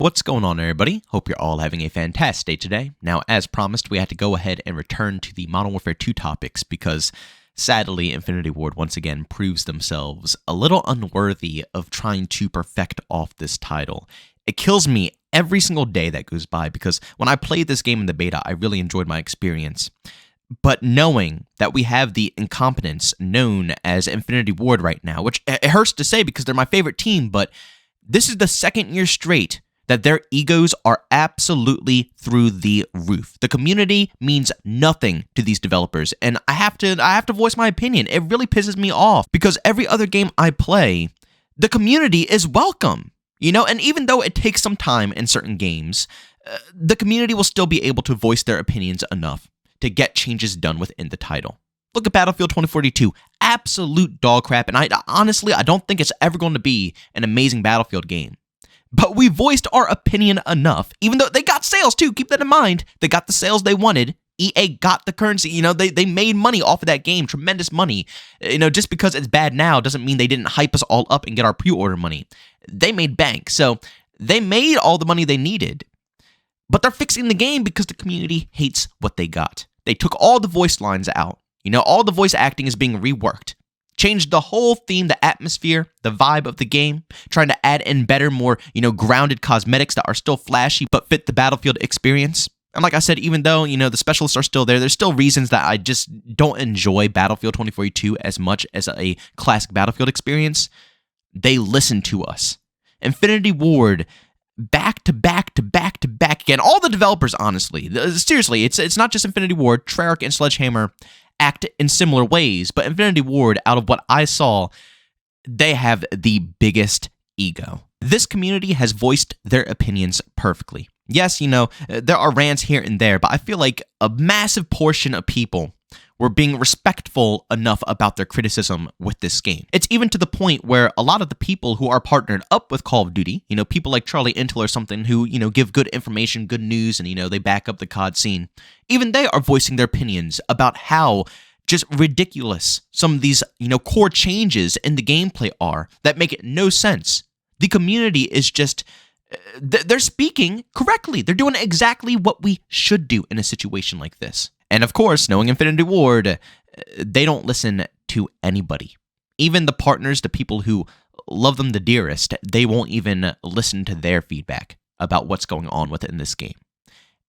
What's going on, everybody? Hope you're all having a fantastic day today. Now, as promised, we had to go ahead and return to the Modern Warfare 2 topics because, sadly, Infinity Ward once again proves themselves a little unworthy of trying to perfect off this title. It kills me every single day that goes by because when I played this game in the beta, I really enjoyed my experience. But knowing that we have the incompetence known as Infinity Ward right now, which it hurts to say because they're my favorite team, but this is the second year straight that their egos are absolutely through the roof. The community means nothing to these developers, and I have to voice my opinion. It really pisses me off because every other game I play, the community is welcome, and even though it takes some time in certain games, the community will still be able to voice their opinions enough to get changes done within the title. Look at Battlefield 2042, absolute dog crap, and I don't think it's ever going to be an amazing Battlefield game. But we voiced our opinion enough, even though they got sales too. Keep that in mind. They got the sales they wanted. EA got the currency. They made money off of that game, tremendous money. Just because it's bad now doesn't mean they didn't hype us all up and get our pre-order money. They made bank, so they made all the money they needed. But they're fixing the game because the community hates what they got. They took all the voice lines out. All the voice acting is being reworked. Changed the whole theme, the atmosphere, the vibe of the game, trying to add in better, more, grounded cosmetics that are still flashy but fit the Battlefield experience. And like I said, even though, the specialists are still there, there's still reasons that I just don't enjoy Battlefield 2042 as much as a classic Battlefield experience. They listen to us. Infinity Ward, back to back to back to back again. All the developers, honestly. Seriously, it's not just Infinity Ward, Treyarch and Sledgehammer act in similar ways, but Infinity Ward, out of what I saw, they have the biggest ego. This community has voiced their opinions perfectly. Yes, there are rants here and there, but I feel like a massive portion of people were being respectful enough about their criticism with this game. It's even to the point where a lot of the people who are partnered up with Call of Duty, people like Charlie Intel or something who, give good information, good news, and, they back up the COD scene, even they are voicing their opinions about how just ridiculous some of these, core changes in the gameplay are that make it no sense. The community is just, they're speaking correctly. They're doing exactly what we should do in a situation like this. And of course, knowing Infinity Ward, they don't listen to anybody. Even the partners, the people who love them the dearest, they won't even listen to their feedback about what's going on within this game.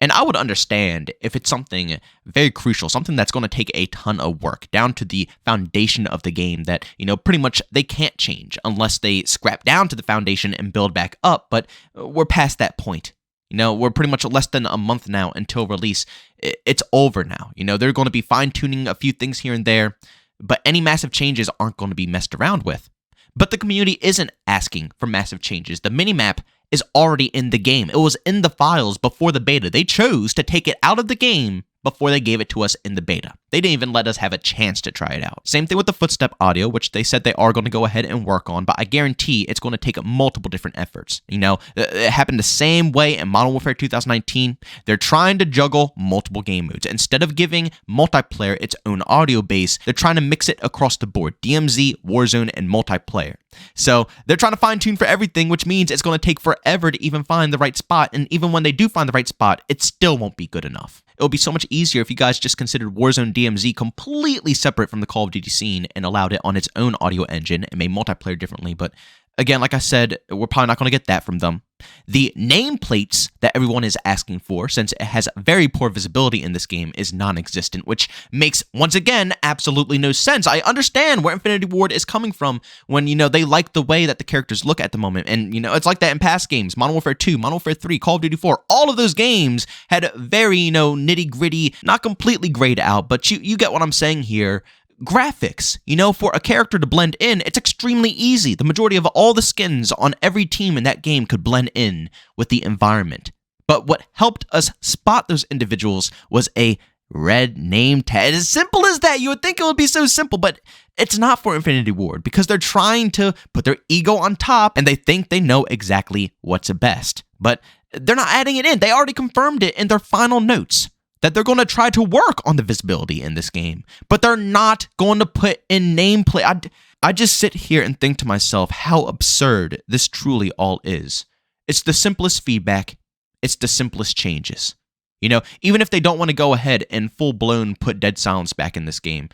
And I would understand if it's something very crucial, something that's going to take a ton of work, down to the foundation of the game that, pretty much they can't change unless they scrap down to the foundation and build back up, but we're past that point. We're pretty much less than a month now until release. It's over now. They're going to be fine-tuning a few things here and there, but any massive changes aren't going to be messed around with. But the community isn't asking for massive changes. The minimap is already in the game. It was in the files before the beta. They chose to take it out of the game before they gave it to us in the beta. They didn't even let us have a chance to try it out. Same thing with the footstep audio, which they said they are going to go ahead and work on, but I guarantee it's going to take multiple different efforts. It happened the same way in Modern Warfare 2019. They're trying to juggle multiple game modes. Instead of giving multiplayer its own audio base, they're trying to mix it across the board. DMZ, Warzone, and multiplayer. So they're trying to fine-tune for everything, which means it's going to take forever to even find the right spot, and even when they do find the right spot, it still won't be good enough. It would be so much easier if you guys just considered Warzone DMZ completely separate from the Call of Duty scene and allowed it on its own audio engine and made multiplayer differently, but again, like I said, we're probably not going to get that from them. The nameplates that everyone is asking for, since it has very poor visibility in this game, is non-existent, which makes, once again, absolutely no sense. I understand where Infinity Ward is coming from when, they like the way that the characters look at the moment, and, it's like that in past games. Modern Warfare 2, Modern Warfare 3, Call of Duty 4, all of those games had very, nitty-gritty, not completely grayed out, but you get what I'm saying here. Graphics, for a character to blend in, it's extremely easy. The majority of all the skins on every team in that game could blend in with the environment. But what helped us spot those individuals was a red name tag. As simple as that. You would think it would be so simple, but it's not for Infinity Ward because they're trying to put their ego on top and they think they know exactly what's best. But they're not adding it in. They already confirmed it in their final notes that they're going to try to work on the visibility in this game, but they're not going to put in nameplate. I just sit here and think to myself how absurd this truly all is. It's the simplest feedback. It's the simplest changes. Even if they don't want to go ahead and full-blown put dead silence back in this game,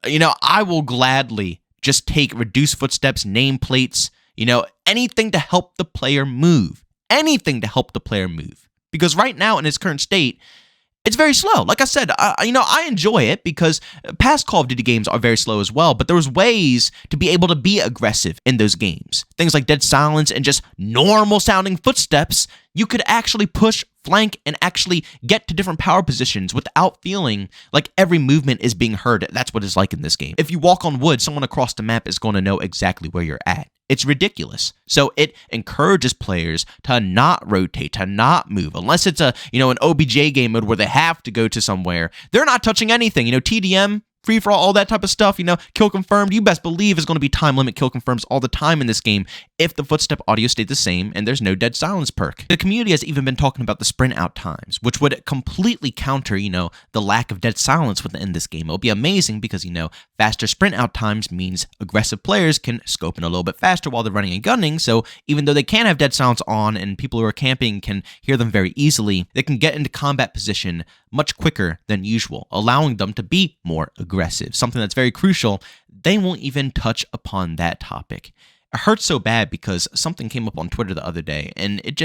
I will gladly just take reduced footsteps, nameplates, anything to help the player move. Anything to help the player move. Because right now, in its current state, it's very slow. Like I said, I enjoy it because past Call of Duty games are very slow as well, but there was ways to be able to be aggressive in those games. Things like dead silence and just normal sounding footsteps. You could actually push, flank, and actually get to different power positions without feeling like every movement is being heard. That's what it's like in this game. If you walk on wood, someone across the map is going to know exactly where you're at. It's ridiculous. So it encourages players to not rotate, to not move. Unless it's an OBJ game mode where they have to go to somewhere. They're not touching anything. TDM, free-for-all, all that type of stuff, kill confirmed. You best believe is going to be time limit kill confirms all the time in this game if the footstep audio stayed the same and there's no dead silence perk. The community has even been talking about the sprint out times, which would completely counter, the lack of dead silence within this game. It'll be amazing because, faster sprint out times means aggressive players can scope in a little bit faster while they're running and gunning, so even though they can have dead silence on and people who are camping can hear them very easily, they can get into combat position much quicker than usual, allowing them to be more aggressive, something that's very crucial. They won't even touch upon that topic. It hurts so bad because something came up on Twitter the other day, and it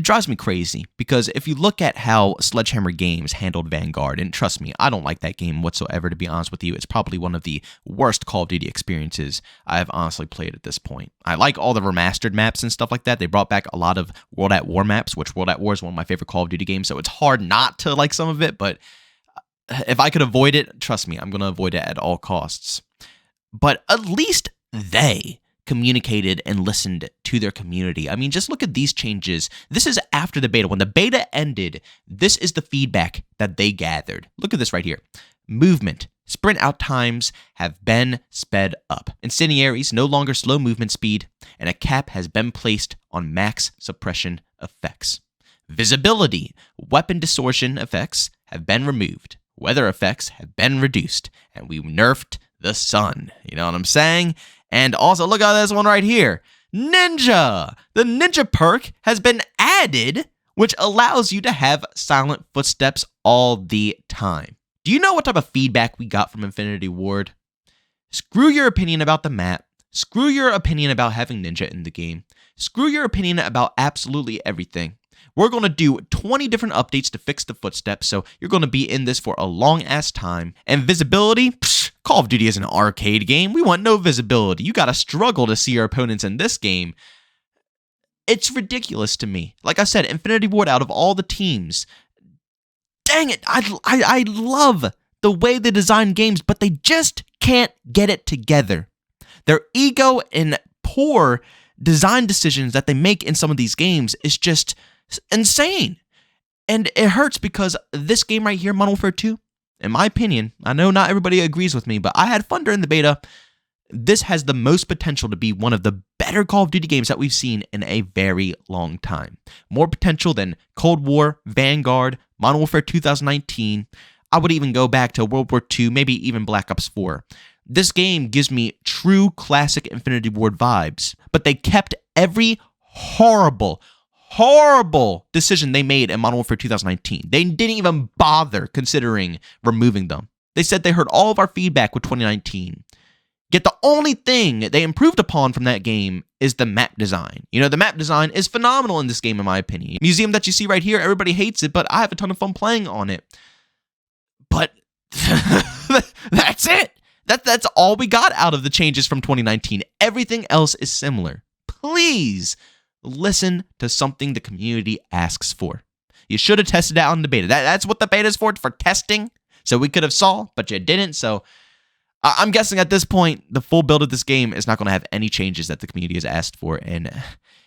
drives me crazy because if you look at how Sledgehammer Games handled Vanguard, and trust me, I don't like that game whatsoever, to be honest with you. It's probably one of the worst Call of Duty experiences I've honestly played at this point. I like all the remastered maps and stuff like that. They brought back a lot of World at War maps, which World at War is one of my favorite Call of Duty games, so it's hard not to like some of it, but if I could avoid it, trust me, I'm going to avoid it at all costs. But at least they communicated and listened to their community. I mean, just look at these changes. This is after the beta. When the beta ended, this is the feedback that they gathered. Look at this right here. Movement. Sprint out times have been sped up. Incendiaries no longer slow movement speed, and a cap has been placed on max suppression effects. Visibility. Weapon distortion effects have been removed. Weather effects have been reduced, and we nerfed the sun. You know what I'm saying? And also, look at this one right here. Ninja! The Ninja perk has been added, which allows you to have silent footsteps all the time. Do you know what type of feedback we got from Infinity Ward? Screw your opinion about the map. Screw your opinion about having Ninja in the game. Screw your opinion about absolutely everything. We're going to do 20 different updates to fix the footsteps, so you're going to be in this for a long-ass time. And visibility? Psh, Call of Duty is an arcade game. We want no visibility. You got to struggle to see your opponents in this game. It's ridiculous to me. Like I said, Infinity Ward, out of all the teams, dang it, I love the way they design games, but they just can't get it together. Their ego and poor design decisions that they make in some of these games is just insane. And it hurts because this game right here, Modern Warfare 2, in my opinion, I know not everybody agrees with me, but I had fun during the beta. This has the most potential to be one of the better Call of Duty games that we've seen in a very long time. More potential than Cold War, Vanguard, Modern Warfare 2019. I would even go back to World War II, maybe even Black Ops 4. This game gives me true classic Infinity Ward vibes, but they kept every horrible decision they made in Modern Warfare 2019. They didn't even bother considering removing them. They said they heard all of our feedback with 2019. Yet the only thing they improved upon from that game is the map design. You know, the map design is phenomenal in this game, in my opinion. Museum that you see right here, everybody hates it, but I have a ton of fun playing on it. But that's it. That's all we got out of the changes from 2019. Everything else is similar. Please listen to something the community asks for. You should have tested out in the beta. That's what the beta is for testing. So we could have saw, but you didn't. So I'm guessing at this point, the full build of this game is not going to have any changes that the community has asked for, and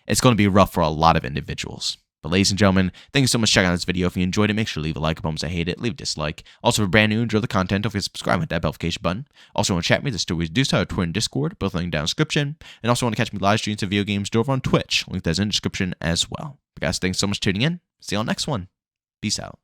it's going to be rough for a lot of individuals. But ladies and gentlemen, thank you so much for checking out this video. If you enjoyed it, make sure to leave a like. If you hate it, leave a dislike. Also, if you're brand new and enjoy the content, don't forget to subscribe and hit that notification button. Also, want to chat with me, there's two ways to do so, Twitter and Discord, both linked down in the description. And also want to catch me live streams of video games over on Twitch. Link that's in the description as well. But guys, thanks so much for tuning in. See you on the next one. Peace out.